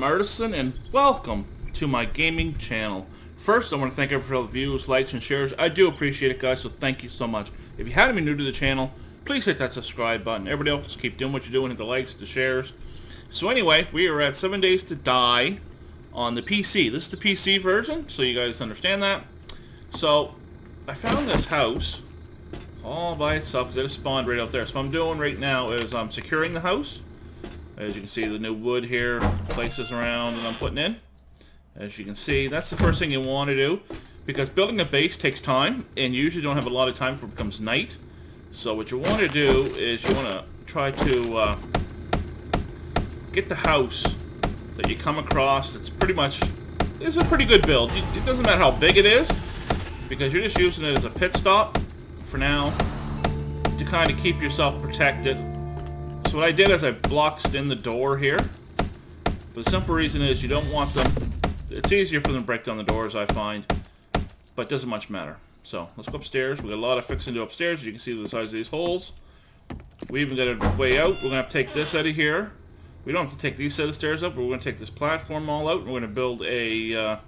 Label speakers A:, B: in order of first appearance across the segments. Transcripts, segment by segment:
A: Artisan, and welcome to my gaming channel. First, I want to thank everyone for all the views, likes, and shares. I do appreciate it, guys, so thank you so much. If you haven't been new to the channel, please hit that subscribe button. Everybody else, keep doing what you're doing, hit the likes, the shares. So anyway, we are at 7 Days to Die on the PC. This is the PC version, so you guys understand that. So, I found this house all by itself because it spawned right out there. So what I'm doing right now is I'm securing the house. As you can see, the new wood here, places around that I'm putting in. As you can see, that's the first thing you want to do, because building a base takes time, and you usually don't have a lot of time before it becomes night. So what you want to do is you want to try to get the house that you come across that's pretty much is a pretty good build. It doesn't matter how big it is, because you're just using it as a pit stop for now to kind of keep yourself protected. So what I did is I blocked in the door here. But the simple reason is you don't want them... It's easier for them to break down the doors, I find. But it doesn't much matter. So, let's go upstairs. We got a lot of fixing to do upstairs. As you can see the size of these holes. We even got a way out. We're going to have to take this out of here. We don't have to take these set of stairs up, but we're going to take this platform all out. And we're going to build a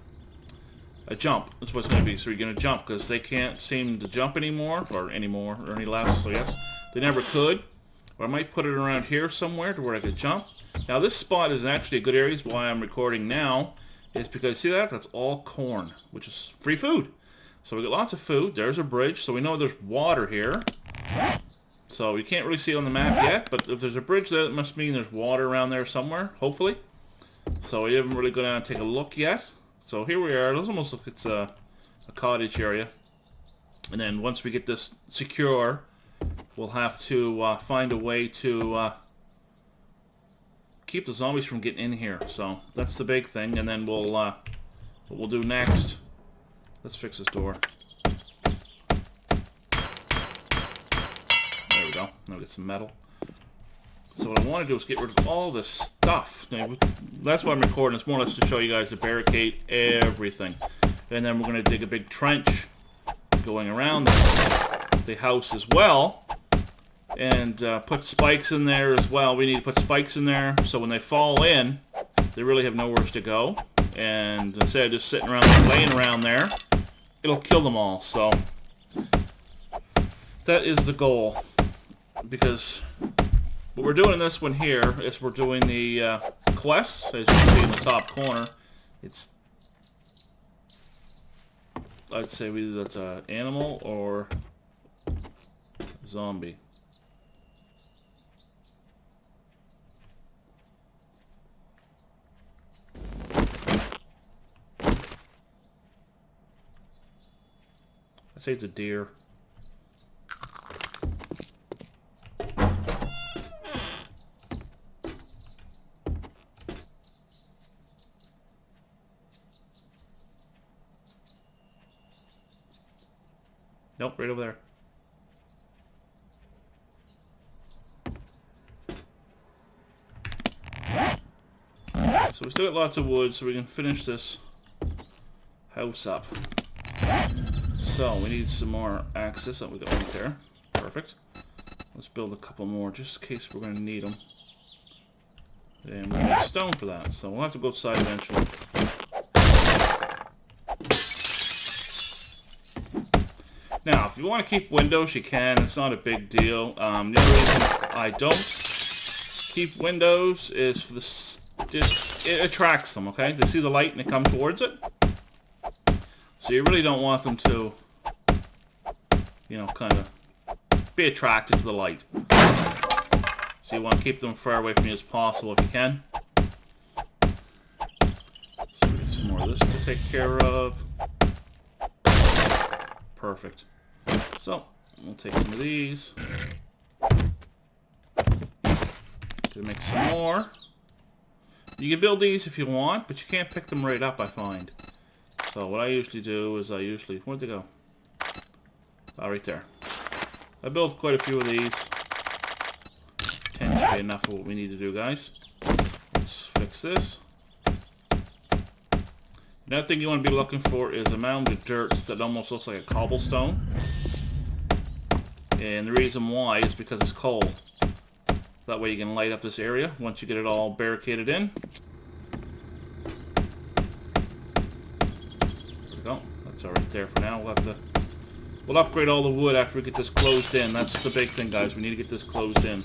A: jump. That's what it's going to be. So you're going to jump, because they can't seem to jump anymore. Or any less, so yes. They never could. Or I might put it around here somewhere to where I could jump. Now this spot is actually a good area. Why I'm recording now is because, see that? That's all corn, which is free food. So we got lots of food. There's a bridge, so we know there's water here. So you can't really see it on the map yet, but if there's a bridge there, it must mean there's water around there somewhere, hopefully. So we haven't really gone down and take a look yet. So here we are. It almost looks like it's a cottage area. And then once we get this secure, we'll have to find a way to keep the zombies from getting in here. So that's the big thing. And then we'll what we'll do next. Let's fix this door. There we go. Now we get some metal. So what I want to do is get rid of all this stuff. That's why I'm recording. It's more or less to show you guys to barricade everything. And then we're going to dig a big trench going around the house as well. And put spikes in there as well. We need to put spikes in there so when they fall in, they really have nowhere to go. And instead of just sitting around laying around there, it'll kill them all. So that is the goal. Because what we're doing in this one here is we're doing the quests. As you can see in the top corner, it's, I'd say either that's an animal or zombie. I'd say it's a deer. Nope, right over there. So we still got lots of wood, so we can finish this house up. So we need some more axes. Oh, we got one there. Perfect. Let's build a couple more just in case we're going to need them. And we need stone for that, so we'll have to go outside eventually. Now, if you want to keep windows, you can. It's not a big deal. The only reason I don't keep windows is for this. It attracts them, okay? They see the light and they come towards it. So you really don't want them to, you know, kind of be attracted to the light. So you want to keep them far away from you as possible if you can. So we get some more of this to take care of. Perfect. So, we'll take some of these. Gonna make some more. You can build these if you want, but you can't pick them right up, I find. So what I usually do is where'd they go? Oh, right there. I built quite a few of these. Tends to be enough of what we need to do, guys. Let's fix this. Another thing you want to be looking for is a mound of dirt that almost looks like a cobblestone. And the reason why is because it's coal. That way you can light up this area once you get it all barricaded in. jigsaw right there for now. We'll upgrade all the wood after we get this closed in. That's the big thing, guys. We need to get this closed in.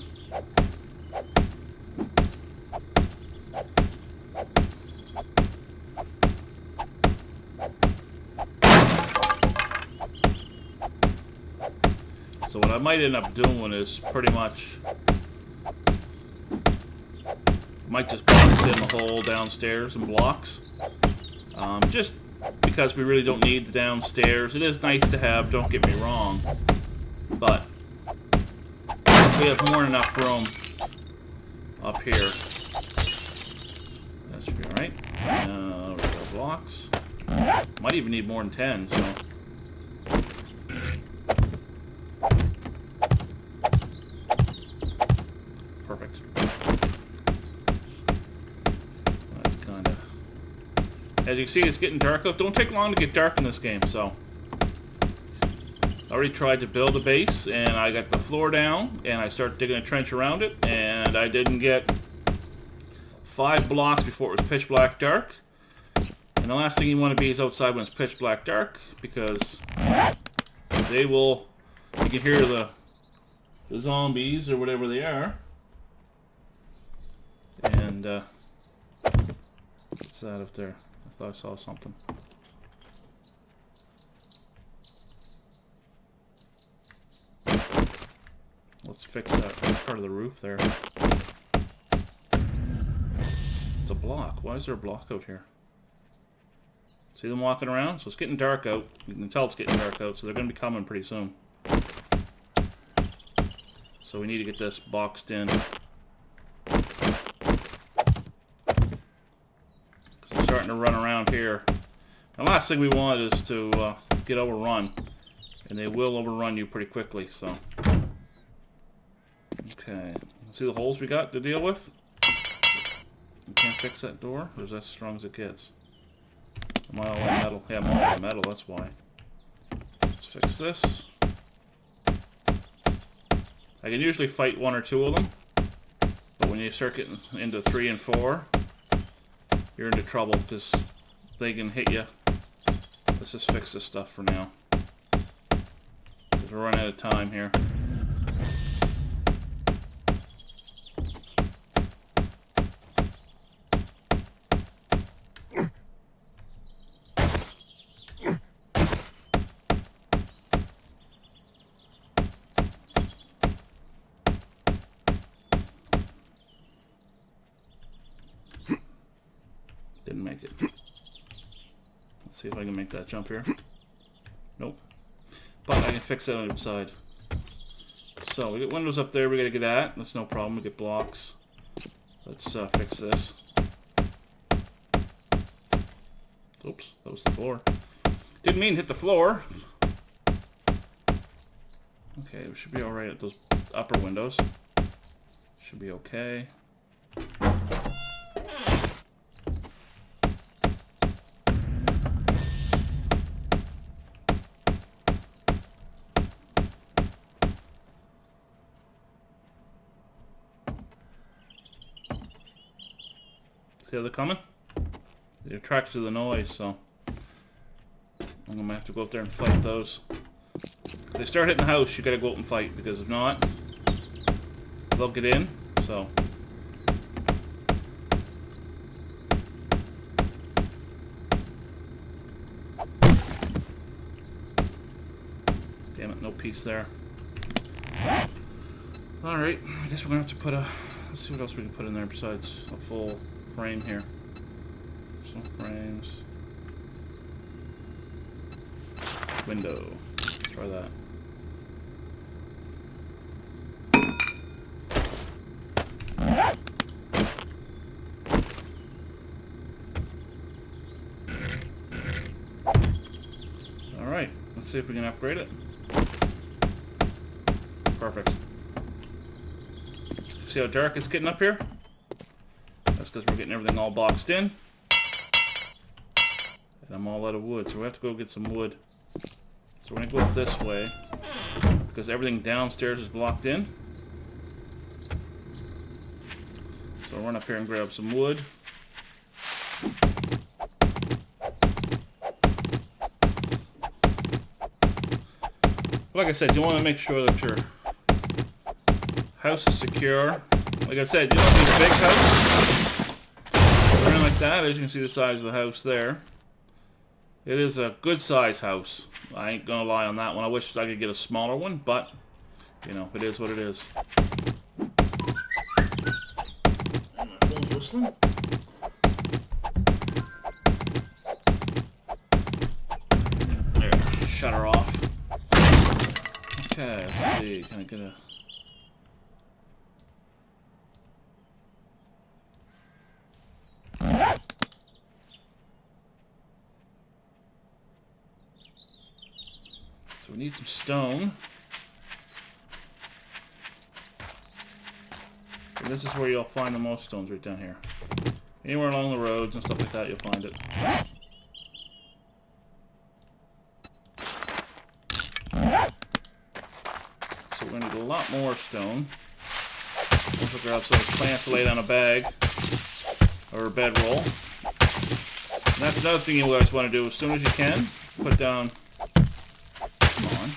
A: So what I might end up doing is pretty much might just box in the whole downstairs in blocks. Just because we really don't need the downstairs. It is nice to have, don't get me wrong, but we have more than enough room up here. That should be alright. We go blocks. Might even need more than 10, so. Perfect. That's kind of... As you can see, it's getting dark out. Don't take long to get dark in this game, so. I already tried to build a base, and I got the floor down, and I started digging a trench around it, and I didn't get 5 blocks before it was pitch black dark. And the last thing you want to be is outside when it's pitch black dark, because they will, you can hear the zombies or whatever they are. And what's that up there? I thought I saw something. Let's fix that part of the roof there. It's a block. Why is there a block out here? See them walking around? So it's getting dark out. You can tell it's getting dark out, so they're going to be coming pretty soon. So we need to get this boxed in. They're starting to run around here. The last thing we want is to get overrun. And they will overrun you pretty quickly, so. Okay. See the holes we got to deal with? You can't fix that door? Or is that as strong as it gets? Am I all in metal? Yeah, I'm all in metal, that's why. Let's fix this. I can usually fight 1 or 2 of them. But when you start getting into 3 and 4, you're into trouble because they can hit you. Let's just fix this stuff for now. Because we're running out of time here. Didn't make it. Let's see if I can make that jump here. Nope. But I can fix that on the side. So we get windows up there we gotta get at. That's no problem. We get blocks. Let's fix this. Oops, that was the floor. Didn't mean to hit the floor. Okay, we should be alright at those upper windows. Should be okay. See how they're coming? They're attracted to the noise, so I'm gonna have to go out there and fight those. If they start hitting the house, you gotta go out and fight, because if not, they'll get in, so. Damn it, no piece there. Alright, I guess we're gonna have to put a, let's see what else we can put in there besides a full frame here. Some frames. Window. Let's try that. Alright, let's see if we can upgrade it. Perfect. See how dark it's getting up here? That's because we're getting everything all boxed in. And I'm all out of wood, so we have to go get some wood. So we're going to go up this way, because everything downstairs is blocked in. So we'll run up here and grab some wood. But like I said, you want to make sure that your house is secure. Like I said, you don't need a big house or anything like that. As you can see the size of the house there. It is a good size house. I ain't gonna lie on that one. I wish I could get a smaller one, but you know, it is what it is. And my phone's whistling. There, shut her off. Okay, let's see. Can I get a... So we need some stone. And this is where you'll find the most stones, right down here. Anywhere along the roads and stuff like that, you'll find it. So we're going to need a lot more stone. Also grab some plants to lay down a bag or a bedroll. And that's another thing you always want to do as soon as you can. Put down... Come on.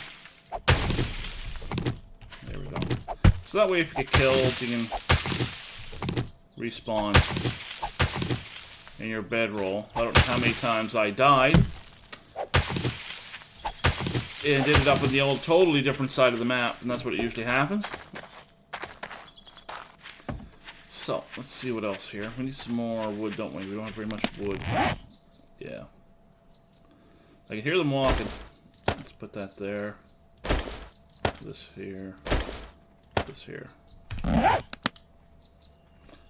A: There we go. So that way if you get killed, you can respawn in your bedroll. I don't know how many times I died and ended up on the old totally different side of the map, and that's what it usually happens. So, let's see what else here. We need some more wood, don't we? We don't have very much wood. Yeah. I can hear them walking. Let's put that there. This here. This here.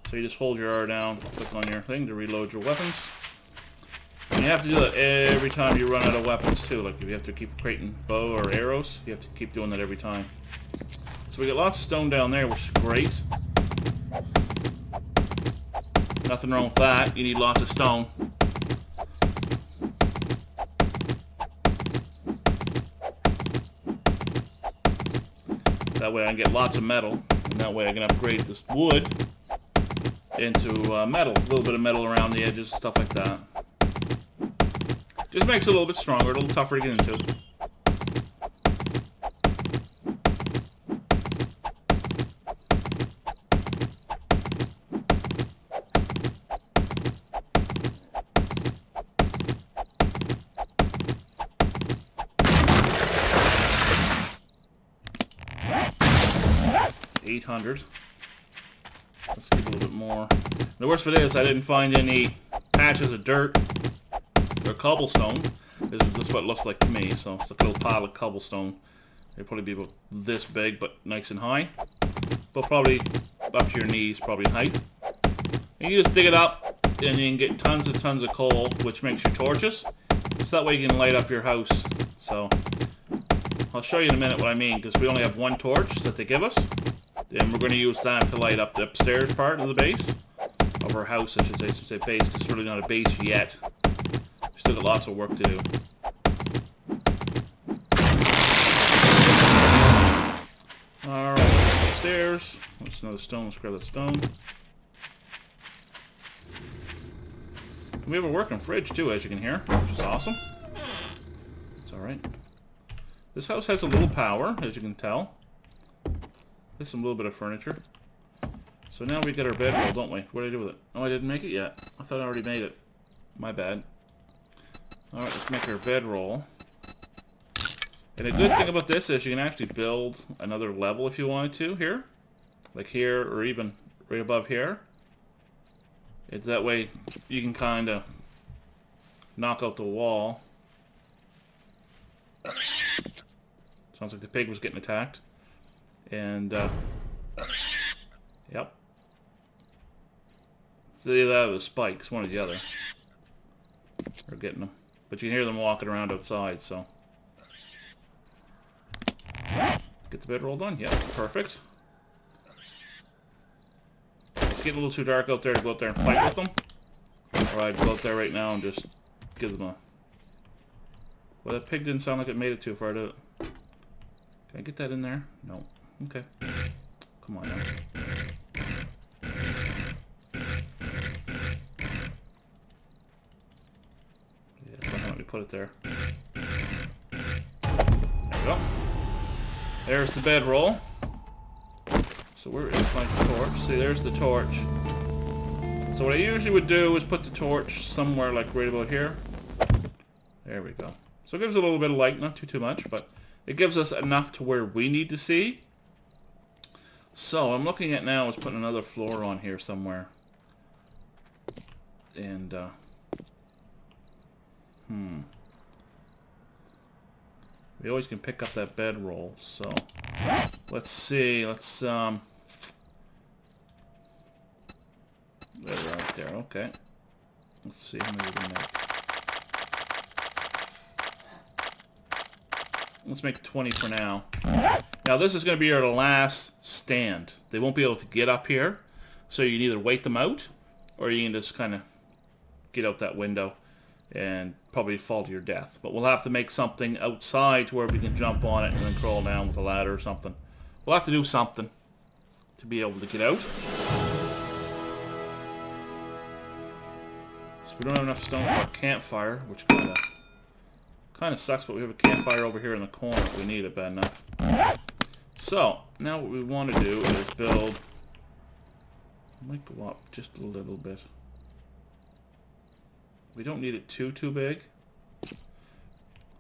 A: So you just hold your R down, click on your thing to reload your weapons. And you have to do that every time you run out of weapons too. Like if you have to keep creating bow or arrows, you have to keep doing that every time. So we got lots of stone down there, which is great. Nothing wrong with that. You need lots of stone. That way I can get lots of metal, and that way I can upgrade this wood into metal. A little bit of metal around the edges, stuff like that. Just makes it a little bit stronger, a little tougher to get into. $800. Let's get a little bit more. The worst for this, I didn't find any patches of dirt or cobblestone. This is what it looks like to me. So it's like a little pile of cobblestone. It'd probably be about this big, but nice and high. But probably up to your knees, probably height. And you just dig it up, and you can get tons of coal, which makes your torches. So that way you can light up your house. So I'll show you in a minute what I mean, because we only have one torch that they give us. And we're going to use that to light up the upstairs part of the base. Of our house, I should say base, because it's really not a base yet. We still got lots of work to do. Alright, upstairs. There's another stone. Let's grab that stone. We have a working fridge too, as you can hear, which is awesome. It's alright. This house has a little power, as you can tell. There's some little bit of furniture. So now we get our bedroll, don't we? What did I do with it? Oh, I didn't make it yet. I thought I already made it. My bad. Alright, let's make our bedroll. And the good thing about this is you can actually build another level if you wanted to here. Like here, or even right above here. That way you can kind of knock out the wall. Sounds like the pig was getting attacked. And, yep. So either that or the spikes, one or the other. They're getting them. But you can hear them walking around outside, so. Get the bedroll done? Yeah, perfect. It's getting a little too dark out there to go out there and fight with them. Or I'd go out there right now and just give them a... Well, that pig didn't sound like it made it too far, did it? Can I get that in there? No. Okay. Come on now. Yeah, let me put it there. There we go. There's the bedroll. So where is my torch? See, there's the torch. So what I usually would do is put the torch somewhere like right about here. There we go. So it gives a little bit of light, not too much, but it gives us enough to where we need to see. So I'm looking at now is putting another floor on here somewhere. And, we always can pick up that bedroll, so let's see, let's, there, right there, okay. Let's see how many we can make. Let's make 20 for now. Now this is going to be our last stand. They won't be able to get up here, so you can either wait them out, or you can just kind of get out that window and probably fall to your death. But we'll have to make something outside to where we can jump on it and then crawl down with a ladder or something. We'll have to do something to be able to get out. So we don't have enough stone for a campfire, which kind of sucks, but we have a campfire over here in the corner if we need it bad enough. So, now what we want to do is build... I might go up just a little bit. We don't need it too big. Do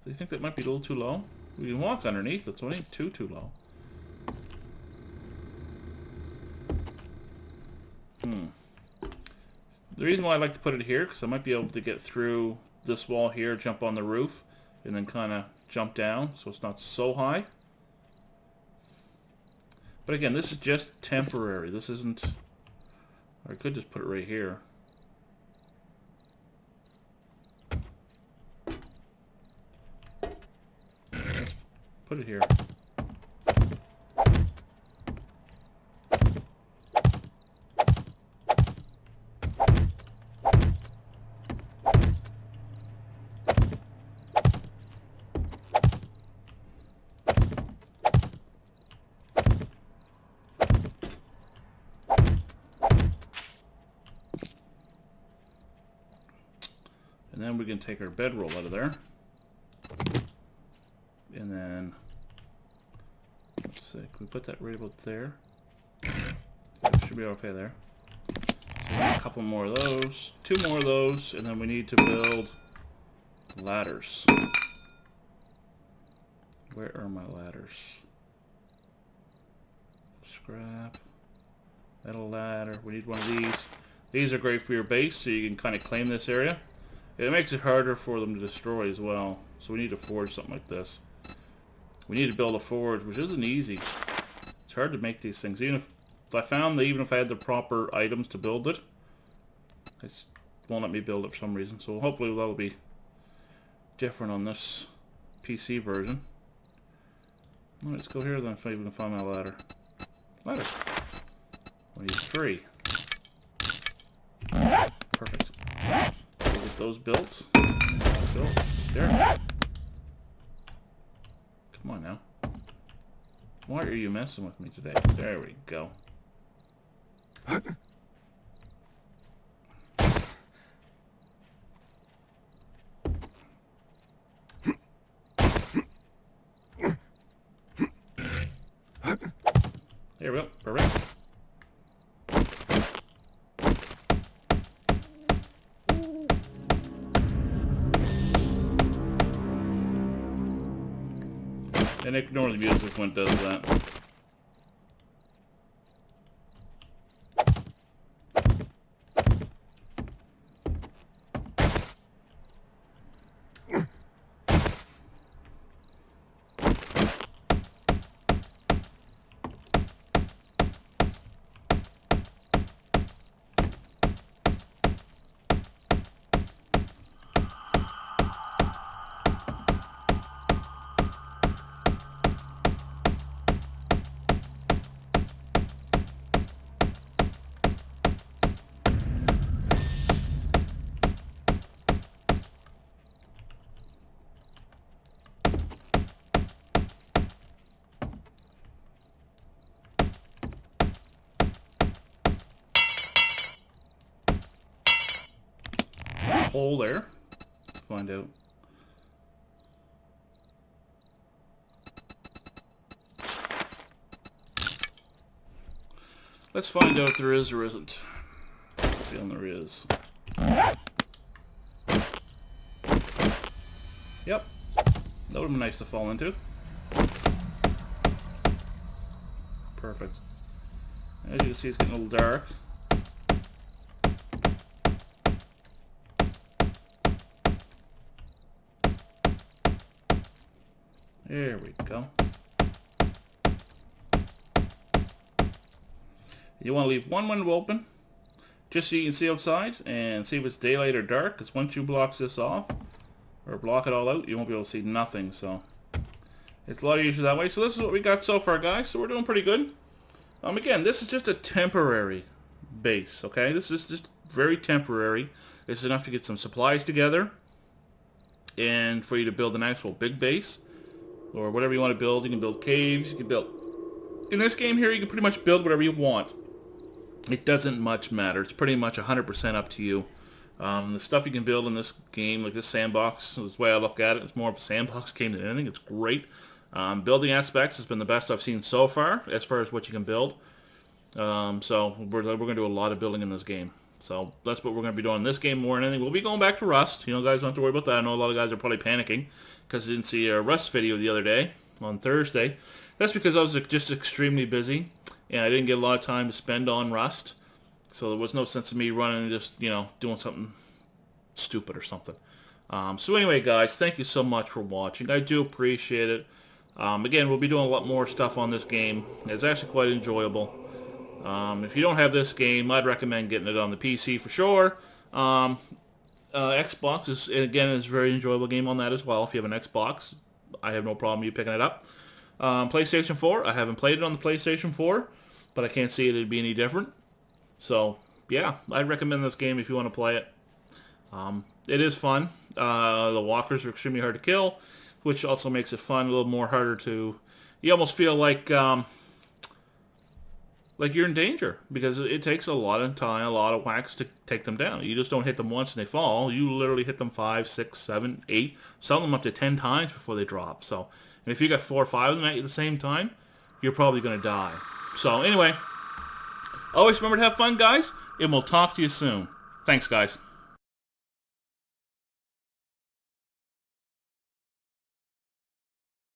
A: you think that might be a little too low? We can walk underneath it, so it ain't too low. The reason why I like to put it here, because I might be able to get through this wall here, jump on the roof, and then kind of jump down, so it's not so high. But again, this is just temporary. This isn't... Or I could just put it right here. Put it here. And then we can take our bedroll out of there. And then, let's see, can we put that right about there? That should be okay there. So we need a couple more of those, 2 more of those, and then we need to build ladders. Where are my ladders? Scrap. Metal ladder. We need one of these. These are great for your base, so you can kind of claim this area. It makes it harder for them to destroy as well. So we need to forge something like this. We need to build a forge, which isn't easy. It's hard to make these things. Even if I found that even if I had the proper items to build it, it won't let me build it for some reason. So hopefully that'll be different on this PC version. Let's go here then if I even find my ladder. Ladder. We need 3. Perfect. We'll get those built. There. Come on now. Why are you messing with me today? There we go. There we go. Perfect. And ignore the music when it does that. Hole there. Let's find out. Let's find out if there is or isn't. I'm feeling there is. Yep. That would have been nice to fall into. Perfect. As you can see, it's getting a little dark. There we go. You want to leave one window open, just so you can see outside and see if it's daylight or dark, because once you block this off, or block it all out, you won't be able to see nothing, so it's a lot easier that way. So this is what we got so far, guys, so we're doing pretty good. Again, this is just a temporary base, okay? This is just very temporary. It's enough to get some supplies together and for you to build an actual big base or whatever you want to build. You can build caves, you can build... In this game here, you can pretty much build whatever you want. It doesn't much matter. It's pretty much 100% up to you. The stuff you can build in this game, like this sandbox, is the way I look at it. It's more of a sandbox game than anything. It's great. Building aspects has been the best I've seen so far as what you can build. So we're going to do a lot of building in this game. So that's what we're going to be doing in this game more than anything. We'll be going back to Rust. You know, guys, don't have to worry about that. I know a lot of guys are probably panicking because they didn't see a Rust video the other day on Thursday. That's because I was just extremely busy and I didn't get a lot of time to spend on Rust. So there was no sense of me running and just, you know, doing something stupid or something. So anyway, guys, thank you so much for watching. I do appreciate it. Again, we'll be doing a lot more stuff on this game. It's actually quite enjoyable. If you don't have this game, I'd recommend getting it on the PC for sure. Xbox is a very enjoyable game on that as well. If you have an Xbox, I have no problem you picking it up. PlayStation 4, I haven't played it on the PlayStation 4, but I can't see it'd be any different. So, yeah, I'd recommend this game if you want to play it. It is fun. The walkers are extremely hard to kill, which also makes it fun, a little more harder to... You almost feel like you're in danger, because it takes a lot of time, a lot of whacks to take them down. You just don't hit them once and they fall. You literally hit them 5, 6, 7, 8, some of them up to 10 times before they drop. So, and if you got 4 or 5 of them at you at the same time, you're probably going to die. So, anyway, always remember to have fun, guys, and we'll talk to you soon. Thanks, guys.